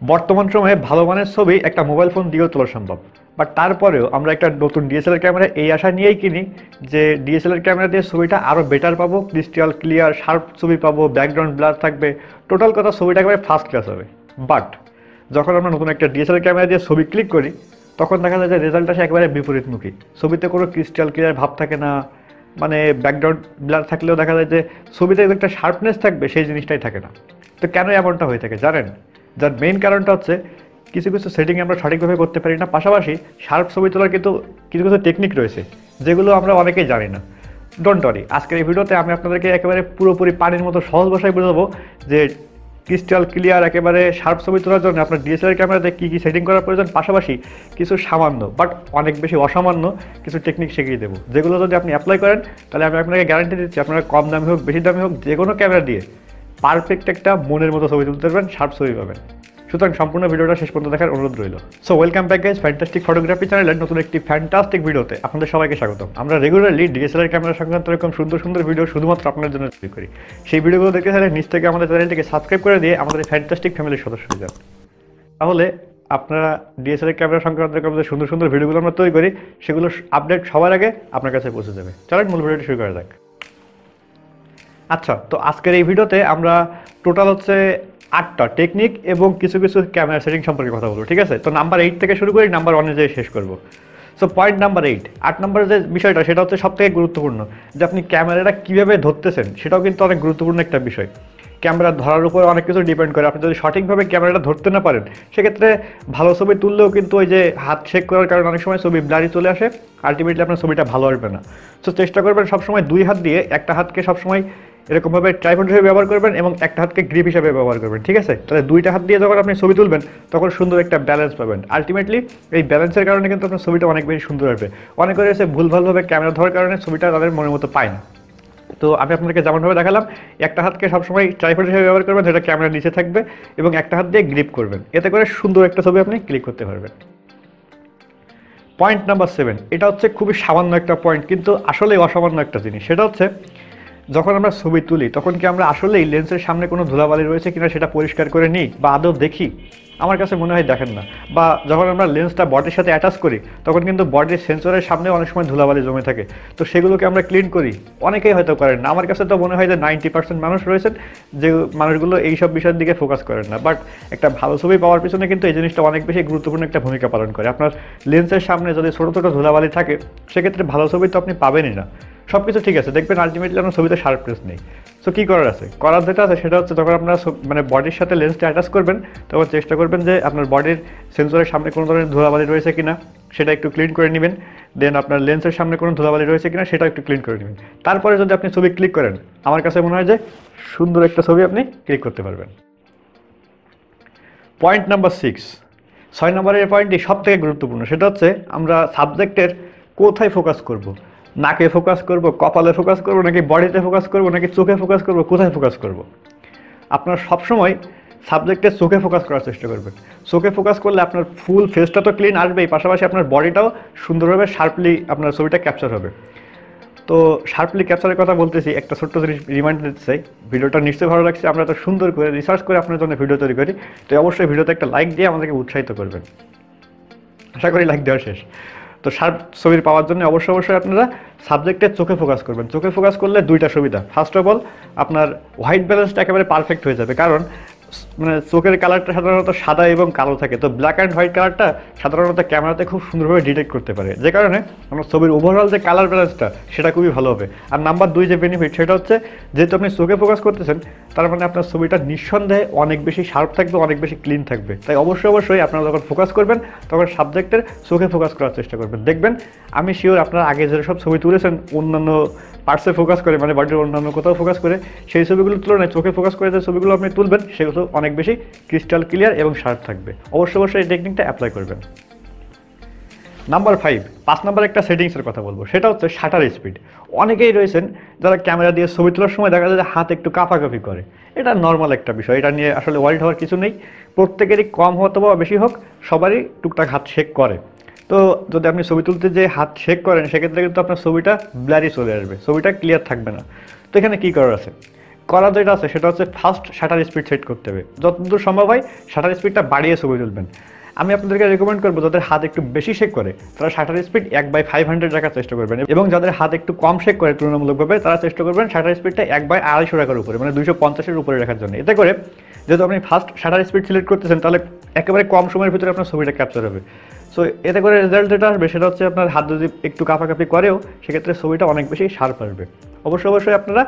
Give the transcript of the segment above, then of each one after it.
বর্তমান সময়ে ভালো মানের ছবি একটা মোবাইল ফোন দিয়েও তোলা সম্ভব, বাট তারপরেও আমরা একটা নতুন ডিএসএলআর ক্যামেরা এই আশা নিয়েই কিনি যে ডিএসএলআর ক্যামেরা দিয়ে ছবিটা আরও বেটার পাবো, ক্রিস্টাল ক্লিয়ার শার্প ছবি পাবো, ব্যাকগ্রাউন্ড ব্লার থাকবে, টোটাল কথা ছবিটা একেবারে ফার্স্ট ক্লাস হবে। বাট যখন আমরা নতুন একটা ডিএসএলআর ক্যামেরা দিয়ে ছবি ক্লিক করি তখন দেখা যায় যে রেজাল্ট আসে একেবারে বিপরীতমুখী। ছবিতে কোনো ক্রিস্টাল ক্লিয়ার ভাব থাকে না, মানে ব্যাকগ্রাউন্ড ব্লার থাকলেও দেখা যায় যে ছবিতে একটা শার্পনেস থাকবে সেই জিনিসটাই থাকে না। তো কেন এমনটা হয়ে থাকে জানেন? যার মেইন কারণটা হচ্ছে কিছু কিছু সেটিং আমরা সঠিকভাবে করতে পারি না, পাশাপাশি শার্প ছবি তোলার কিন্তু কিছু কিছু টেকনিক রয়েছে যেগুলো আমরা অনেকেই জানি না। ডোন্ট ওয়ারি, আজকের এই ভিডিওতে আমি আপনাদেরকে একেবারে পুরোপুরি পানির মতো সহজ ভাষায় বোঝাবো যে ক্রিস্টাল ক্লিয়ার একেবারে শার্প ছবি তোলার জন্য আপনার ডিএসএলআর ক্যামেরাতে কী কী সেটিং করার প্রয়োজন, পাশাপাশি কিছু সামান্য বাট অনেক বেশি অসামান্য কিছু টেকনিক শিখিয়ে দেবো, যেগুলো যদি আপনি অ্যাপ্লাই করেন তাহলে আমি আপনাকে গ্যারান্টি দিচ্ছি আপনারা কম দামি হোক বেশি দামি হোক যে কোনো ক্যামেরা দিয়ে পারফেক্ট একটা মনের মতো ছবি তুলতে পারবেন, শার্প ছবি পাবেন। সুতরাং সম্পূর্ণ ভিডিওটা শেষ পর্যন্ত দেখার অনুরোধ রইল। So welcome back guys, fantastic photography চ্যানেলের নতুন একটি ফ্যান্টাস্টিক ভিডিওতে আপনাদের সবাইকে স্বাগতম। আমরা রেগুলারলি ডিএসএলআর ক্যামেরা সংক্রান্ত এরকম সুন্দর সুন্দর ভিডিও শুধুমাত্র আপনাদের জন্য তৈরি করি। সেই ভিডিওগুলো দেখতে চাইলে নিচ থেকে আমাদের চ্যানেলটিকে সাবস্ক্রাইব করে দিয়ে আমাদের ফ্যান্টাস্টিক ফ্যামিলির সদস্য হয়ে যান। তাহলে আপনারা ডিএসএলআর ক্যামেরা সংক্রান্ত এরকম যে সুন্দর সুন্দর ভিডিওগুলো আমরা তৈরি করি সেগুলো আপডেট সবার আগে আপনার কাছে পৌঁছে যাবে। চলেন মূল ভিডিওটি শুরু করা যাক। আচ্ছা, তো আজকের এই ভিডিওতে আমরা টোটাল হচ্ছে 8টা টেকনিক এবং কিছু কিছু ক্যামেরা সেটিং সম্পর্কে কথা বলবো, ঠিক আছে? তো নাম্বার 8 থেকে শুরু করি, নাম্বার 1-এ যেয়ে শেষ করবো। সো পয়েন্ট নাম্বার 8 নম্বরের যে বিষয়টা সেটা হচ্ছে সবথেকে গুরুত্বপূর্ণ, যে আপনি ক্যামেরাটা কীভাবে ধরতেছেন সেটাও কিন্তু অনেক গুরুত্বপূর্ণ একটা বিষয়। ক্যামেরা ধরার উপর অনেক কিছু ডিপেন্ড করে। আপনি যদি সঠিকভাবে ক্যামেরাটা ধরতে না পারেন সেক্ষেত্রে ভালো ছবি তুললেও কিন্তু ওই যে হাত শেক করার কারণে অনেক সময় ছবি ব্লারি চলে আসে, আলটিমেটলি আপনার ছবিটা ভালো আসবে না। সো চেষ্টা করবেন সবসময় 2 হাত দিয়ে, একটা হাতকে সবসময় এরকমভাবে ট্রাইপড হিসেবে ব্যবহার করবেন এবং একটা হাতকে গ্রিপ হিসেবে ব্যবহার করবেন, ঠিক আছে? তাহলে 2টা হাত দিয়ে যখন আপনি ছবি তুলবেন তখন সুন্দর একটা ব্যালেন্স পাবেন। আলটিমেটলি এই ব্যালেন্সের কারণে কিন্তু আপনার ছবিটা অনেক বেশি সুন্দর আসবে। অনেকে রয়েছে ভুলভালভাবে ক্যামেরা ধরার কারণে ছবিটা তাদের মনের মতো পায় না। তো আমি আপনাদেরকে যেমনভাবে দেখালাম, একটা হাতকে সবসময় ট্রাইপড হিসেবে ব্যবহার করবেন যেটা ক্যামেরার নিচে থাকবে এবং একটা হাত দিয়ে গ্রিপ করবেন, এতে করে সুন্দর একটা ছবি আপনি ক্লিক করতে পারবেন। পয়েন্ট নাম্বার 7, এটা হচ্ছে খুবই সামান্য একটা পয়েন্ট কিন্তু আসলেই অসামান্য একটা জিনিস। সেটা হচ্ছে যখন আমরা ছবি তুলি তখন কি আমরা আসলেই লেন্সের সামনে কোনো ধুলাবালি রয়েছে কিনা সেটা পরিষ্কার করে নিই বা আদৌ দেখি? আমার কাছে মনে হয় দেখেন না। বা যখন আমরা লেন্সটা বডির সাথে অ্যাটাচ করি তখন কিন্তু বডির সেন্সরের সামনে অনেক সময় ধুলাবালি জমে থাকে, তো সেগুলোকে আমরা ক্লিন করি? অনেকেই হয়তো করেন না। আমার কাছে তো মনে হয় যে 90% মানুষ রয়েছেন যে মানুষগুলো এইসব বিষয়ের দিকে ফোকাস করেন না। বাট একটা ভালো ছবি পাওয়ার পিছনে কিন্তু এই জিনিসটা অনেক বেশি গুরুত্বপূর্ণ একটা ভূমিকা পালন করে। আপনার লেন্সের সামনে যদি ছোটো ছোটো ধুলাবালি থাকে সেক্ষেত্রে ভালো ছবি তো আপনি পাবেনই না। সব কিছু ঠিক আছে, দেখবেন আলটিমেটলি আপনার ছবিতে শার্পনেস নেই। সো কী করার আছে? করার যেটা আছে সেটা হচ্ছে যখন আপনার মানে বডির সাথে লেন্সটা অ্যাটাচ করবেন তখন চেষ্টা করবেন যে আপনার বডির সেন্সরের সামনে কোনো ধরনের ধুলাবালি রয়েছে কিনা সেটা একটু ক্লিন করে নেবেন। দেন আপনার লেন্সের সামনে কোনো ধুলাবালি রয়েছে কিনা সেটা একটু ক্লিন করে নেবেন। তারপরে যদি আপনি ছবি ক্লিক করেন আমার কাছে মনে হয় যে সুন্দর একটা ছবি আপনি ক্লিক করতে পারবেন। পয়েন্ট নাম্বার 6 নম্বরের পয়েন্টটি সব থেকে গুরুত্বপূর্ণ। সেটা হচ্ছে আমরা সাবজেক্টের কোথায় ফোকাস করব। নাকে ফোকাস করব, কপালে ফোকাস করব, নাকি বডিতে ফোকাস করব, নাকি চোখে ফোকাস করব, কোথায় ফোকাস করব? আপনার সবসময় সাবজেক্টের চোখে ফোকাস করার চেষ্টা করবেন। চোখে ফোকাস করলে আপনার ফুল ফেসটা তো ক্লিন আসবেই, পাশাপাশি আপনার বডিটাও সুন্দরভাবে শার্পলি আপনার ছবিটা ক্যাপচার হবে। তো শার্পলি ক্যাপচারের কথা বলতেছি, একটা ছোট্ট জিনিস রিমাইন্ড দিতে চাই। ভিডিওটা নিশ্চয়ই ভালো লাগছে, আমরা তো সুন্দর করে রিসার্চ করে আপনার জন্য ভিডিও তৈরি করি। তো অবশ্যই ভিডিওতে একটা লাইক দিয়ে আমাদেরকে উৎসাহিত করবেন। আশা করি লাইক দেওয়া শেষ। তো শার্প ছবির পাওয়ার জন্য অবশ্যই আপনারা সাবজেক্টের চোখে ফোকাস করবেন। চোখে ফোকাস করলে 2টা সুবিধা। ফার্স্ট অফ অল আপনার হোয়াইট ব্যালেন্সটা একেবারে পারফেক্ট হয়ে যাবে, কারণ মানে চোখের কালারটা সাধারণত সাদা এবং কালো থাকে, তো ব্ল্যাক অ্যান্ড হোয়াইট কালারটা সাধারণত ক্যামেরাতে খুব সুন্দরভাবে ডিটেক্ট করতে পারে, যে কারণে আমার ছবির ওভারঅল যে কালার ব্যালেন্সটা সেটা খুবই ভালো হবে। আর নাম্বার 2 যে বেনিফিট সেটা হচ্ছে যেহেতু আপনি চোখে ফোকাস করতেছেন তার মানে আপনার ছবিটা নিঃসন্দেহে অনেক বেশি শার্প থাকবে, অনেক বেশি ক্লিন থাকবে। তাই অবশ্যই আপনারা যখন ফোকাস করবেন তখন সাবজেক্টের চোখে ফোকাস করার চেষ্টা করবেন। দেখবেন আমি শিওর আপনারা আগে যেসব ছবি তুলেছেন অন্যান্য পার্টসে ফোকাস করে, মানে বডির অন্যান্য কোথাও ফোকাস করে, সেই ছবিগুলোর তুলনায় চোখে ফোকাস করে যে ছবিগুলো আপনি তুলবেন সেগুলো অনেক বেশি ক্রিস্টাল ক্লিয়ার এবং শার্প থাকবে। অবশ্যই এই টেকনিকটা অ্যাপ্লাই করবেন। নাম্বার 5 নম্বর একটা সেটিংসের কথা বলবো, সেটা হচ্ছে শাটার স্পিড। অনেকেই রয়েছেন যারা ক্যামেরা দিয়ে ছবি তোলার সময় দেখা যায় যে হাত একটু কাঁপাকাঁপি করে। এটা নর্মাল একটা বিষয়, এটা নিয়ে আসলে ওয়ারিড হওয়ার কিছু নেই। প্রত্যেকেরই কম হতো বা বেশি হোক সবারই টুকটাক হাত শেক করে। তো যদি আপনি ছবি তুলতে যে হাত শেক করেন সেক্ষেত্রে কিন্তু আপনার ছবিটা ব্লারি চলে আসবে, ছবিটা ক্লিয়ার থাকবে না। তো এখানে কী করার আছে? করা যেটা আছে সেটা হচ্ছে ফার্স্ট শাটার স্পিড সেট করতে হবে, যতদূর সম্ভব হয় শাটার স্পিডটা বাড়িয়ে ছবি তুলবেন। আমি আপনাদেরকে রেকমেন্ড করবো যাদের হাত একটু বেশি শেক করে তারা শাটার স্পিড 1/500 রাখার চেষ্টা করবেন, এবং যাদের হাত একটু কম শেক করে তুলনামূলকভাবে তারা চেষ্টা করবেন শাটার স্পিডটা 1/250 রাখার উপরে, মানে 250-এর উপরে রাখার জন্য। এতে করে যেহেতু আপনি ফার্স্ট শাটার স্পিড সিলেক্ট করতেছেন তাহলে একেবারে কম সময়ের ভিতরে আপনার ছবিটা ক্যাপচার হবে। সো এতে করে রেজাল্ট যেটা আসবে সেটা হচ্ছে আপনার হাত যদি একটু কাঁপাকাঁপি করেও সেক্ষেত্রে ছবিটা অনেক বেশি শার্প আসবে। অবশ্যই আপনারা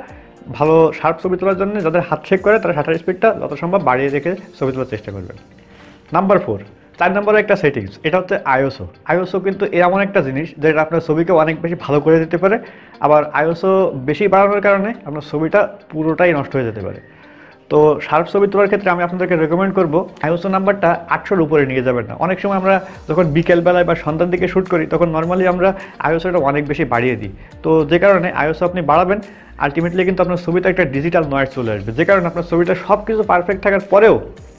ভালো শার্প ছবি তোলার জন্য যাদের হাত শেক করে তারা শাটার স্পিডটা যত সম্ভব বাড়িয়ে রেখে ছবি তোলার চেষ্টা করবেন। নাম্বার 4, 4 নম্বরে একটা সেটিংস, এটা হচ্ছে আইএসও। আইএসও কিন্তু এমন একটা জিনিস যেটা আপনার ছবিকে অনেক বেশি ভালো করে দিতে পারে, আবার আইএসও বেশি বাড়ানোর কারণে আপনার ছবিটা পুরোটাই নষ্ট হয়ে যেতে পারে। তো শার্প ছবি তোলার ক্ষেত্রে আমি আপনাদেরকে রেকমেন্ড করবো আইএসও নাম্বারটা 800-র উপরে নিয়ে যাবেন না। অনেক সময় আমরা যখন বিকেলবেলায় বা সন্ধ্যার দিকে শ্যুট করি তখন নর্মালি আমরা আইএসওটা অনেক বেশি বাড়িয়ে দিই। তো যে কারণে আইএসও আপনি বাড়াবেন, আলটিমেটলি কিন্তু আপনার ছবিতে একটা ডিজিটাল নয়েজ চলে আসবে, যে কারণে আপনার ছবিটা সব কিছু পারফেক্ট থাকার পরেও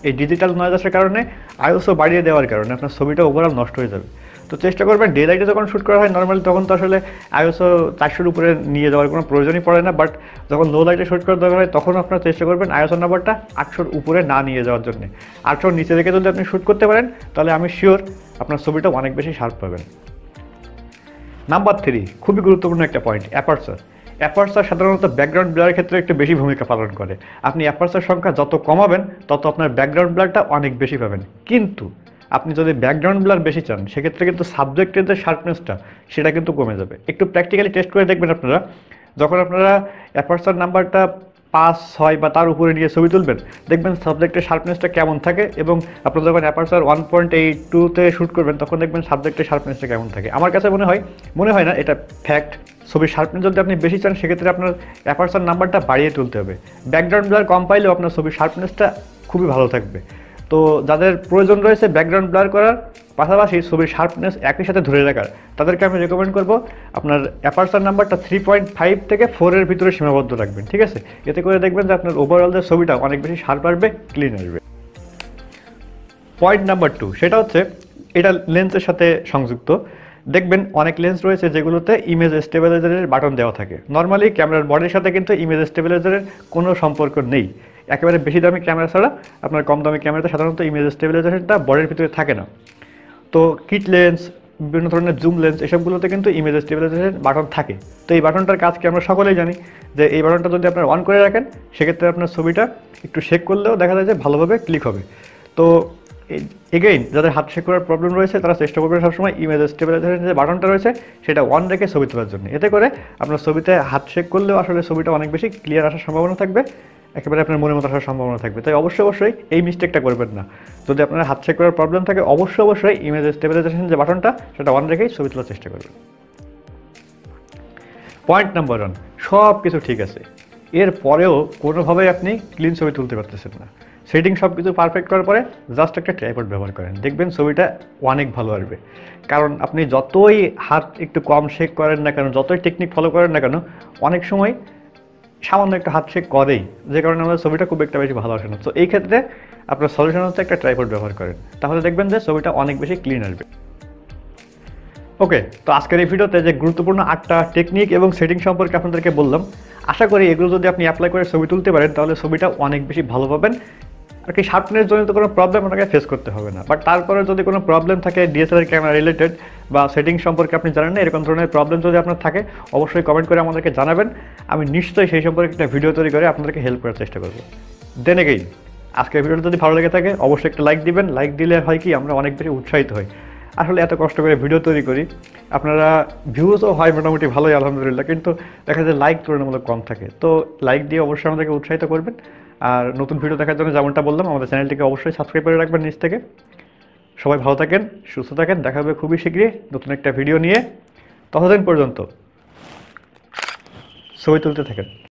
এই ডিজিটাল নয়েজ আসার কারণে আইএসও বাড়িয়ে দেওয়ার কারণে আপনার ছবিটা ওভারঅল নষ্ট হয়ে যাবে। তো চেষ্টা করবেন ডে লাইটে যখন শ্যুট করা হয় নর্মালি তখন তো আসলে আইএসও 400-র উপরে নিয়ে যাওয়ার কোনো প্রয়োজনই পড়ে না, বাট যখন লো লাইটে শ্যুট করার দরকার হয় তখন আপনারা চেষ্টা করবেন আইএসও নাম্বারটা 800-র উপরে না নিয়ে যাওয়ার জন্য। 800-র নিচে রেখে যদি আপনি শ্যুট করতে পারেন তাহলে আমি শিওর আপনার ছবিটা অনেক বেশি শার্প পাবেন। নাম্বার 3, খুবই গুরুত্বপূর্ণ একটা পয়েন্ট, অ্যাপারচার। অ্যাপারচার সাধারণত ব্যাকগ্রাউন্ড ব্লারের ক্ষেত্রে একটু বেশি ভূমিকা পালন করে। আপনি অ্যাপারচার সংখ্যা যত কমাবেন তত আপনার ব্যাকগ্রাউন্ড ব্লারটা অনেক বেশি পাবেন, কিন্তু আপনি যদি ব্যাকগ্রাউন্ড ব্লার বেশি চান সেক্ষেত্রে কিন্তু সাবজেক্টের যে শার্পনেসটা সেটা কিন্তু কমে যাবে। একটু প্র্যাকটিক্যালি টেস্ট করে দেখবেন আপনারা, যখন আপনারা অ্যাপারচার নাম্বারটা 5, 6 বা তার উপরে নিয়ে ছবি তুলবেন দেখবেন সাবজেক্টের শার্পনেসটা কেমন থাকে, এবং আপনারা যখন অ্যাপারচার 1.82-তে শ্যুট করবেন তখন দেখবেন সাবজেক্টের শার্পনেসটা কেমন থাকে। আমার কাছে মনে হয় না এটা ফ্যাক্ট। ছবির শার্পনেস যদি আপনি বেশি চান সেক্ষেত্রে আপনার অ্যাপারচার নাম্বারটা বাড়িয়ে তুলতে হবে। ব্যাকগ্রাউন্ড ব্লার কম পাইলেও আপনার ছবির শার্পনেসটা খুবই ভালো থাকবে। তো যাদের প্রয়োজন রয়েছে ব্যাকগ্রাউন্ড ব্লার করার পাশাপাশি ছবির শার্পনেস একই সাথে ধরে রাখার, তাদেরকে আমি রেকমেন্ড করবো আপনার অ্যাপারচার নাম্বারটা 3.5 থেকে 4-এর ভিতরে সীমাবদ্ধ রাখবেন, ঠিক আছে? এতে করে দেখবেন যে আপনার ওভারঅল যে ছবিটা অনেক বেশি শার্প আসবে, ক্লিন আসবে। পয়েন্ট নাম্বার 2, সেটা হচ্ছে এটা লেন্সের সাথে সংযুক্ত। দেখবেন অনেক লেন্স রয়েছে যেগুলোতে ইমেজ স্টেবিলাইজারের বাটন দেওয়া থাকে। নর্মালি ক্যামেরার বডির সাথে কিন্তু ইমেজ স্টেবিলাইজারের কোনো সম্পর্ক নেই। একেবারে বেশি দামি ক্যামেরা ছাড়া আপনার কম দামি ক্যামেরাতে সাধারণত ইমেজ স্টেবিলাইজারটা বডির ভিতরে থাকে না। তো কিট লেন্স, বিভিন্ন ধরনের জুম লেন্স এসবগুলোতে কিন্তু ইমেজ স্টেবিলাইজারের বাটন থাকে। তো এই বাটনটার কাজ কি আমরা সকলেই জানি, যে এই বাটনটা যদি আপনার অন করে রাখেন সেক্ষেত্রে আপনার ছবিটা একটু শেক করলেও দেখা যায় যে ভালোভাবে ক্লিক হবে। তো এগেইন যাদের হাত শেক করার প্রবলেম রয়েছে তারা চেষ্টা করবেন সবসময় ইমেজ স্টেবিলাইজারের যে বাটনটা রয়েছে সেটা অন রেখে ছবি তোলার জন্য। এতে করে আপনার ছবিতে হাত শেক করলেও আসলে ছবিটা অনেক বেশি ক্লিয়ার আসার সম্ভাবনা থাকবে, একেবারে আপনার মনের মতো আসার সম্ভাবনা থাকবে। তাই অবশ্যই এই মিস্টেকটা করবেন না। যদি আপনার হাত চেক করার প্রবলেম থাকে অবশ্যই ইমেজ স্টেবিলাইজেশন যে বাটনটা সেটা অন রেখেই ছবি তোলার চেষ্টা করবেন। পয়েন্ট নাম্বার 1, সব কিছু ঠিক আছে, এরপরেও কোনোভাবেই আপনি ক্লিন ছবি তুলতে পারতেছেন না। সেটিং সব কিছু পারফেক্ট করার পরে জাস্ট একটা ট্রাইপড ব্যবহার করেন, দেখবেন ছবিটা অনেক ভালো আসবে। কারণ আপনি যতই হাত একটু কম শেক করেন না কেন, যতই টেকনিক ফলো করেন না কেন, অনেক সময় সামান্য একটা হাত শেক করেই, যে কারণে আমাদের ছবিটা খুব একটা বেশি ভালো আসে না। তো এই ক্ষেত্রে আপনার সলিউশন হচ্ছে একটা ট্রাইপড ব্যবহার করেন, তাহলে দেখবেন যে ছবিটা অনেক বেশি ক্লিন আসবে। ওকে, তো আজকের এই ভিডিওতে যে গুরুত্বপূর্ণ 8টা টেকনিক এবং সেটিং সম্পর্কে আপনাদেরকে বললাম, আশা করি এগুলো যদি আপনি অ্যাপ্লাই করে ছবি তুলতে পারেন তাহলে ছবিটা অনেক বেশি ভালো পাবেন। আর কি শার্পনেস জনিত কোনো প্রবলেম আপনাকে ফেস করতে হবে না। বাট তারপরে যদি কোনো প্রবলেম থাকে ডিএসএলআর ক্যামেরা রিলেটেড বা সেটিং সম্পর্কে আপনি জানেন না, এরকম ধরনের প্রবলেম যদি আপনার থাকে অবশ্যই কমেন্ট করে আমাদেরকে জানাবেন। আমি নিশ্চয়ই সেই সম্পর্কে একটা ভিডিও তৈরি করে আপনাদেরকে হেল্প করার চেষ্টা করব। দেন এগেইন আজকের ভিডিওটা যদি ভালো লেগে থাকে অবশ্যই একটা লাইক দিবেন। লাইক দিলে হয় কি আমরা অনেক বেশি উৎসাহিত হই। আসলে এত কষ্ট করে ভিডিও তৈরি করি, আপনারা ভিউজও হয় মোটামুটি ভালোই আলহামদুলিল্লাহ, কিন্তু দেখা যায় লাইক তুলনামূলক কম থাকে। তো লাইক দিয়ে অবশ্যই আমাদেরকে উৎসাহিত করবেন। আর নতুন ভিডিও দেখার জন্য যেমনটা বললাম আমাদের চ্যানেলটিকে অবশ্যই সাবস্ক্রাইব করে রাখবেন নিচ থেকে। সবাই ভালো থাকেন, সুস্থ থাকেন, দেখা হবে খুবই শীঘ্রই নতুন একটা ভিডিও নিয়ে। ততদিন পর্যন্ত ছবি তুলতে থাকেন।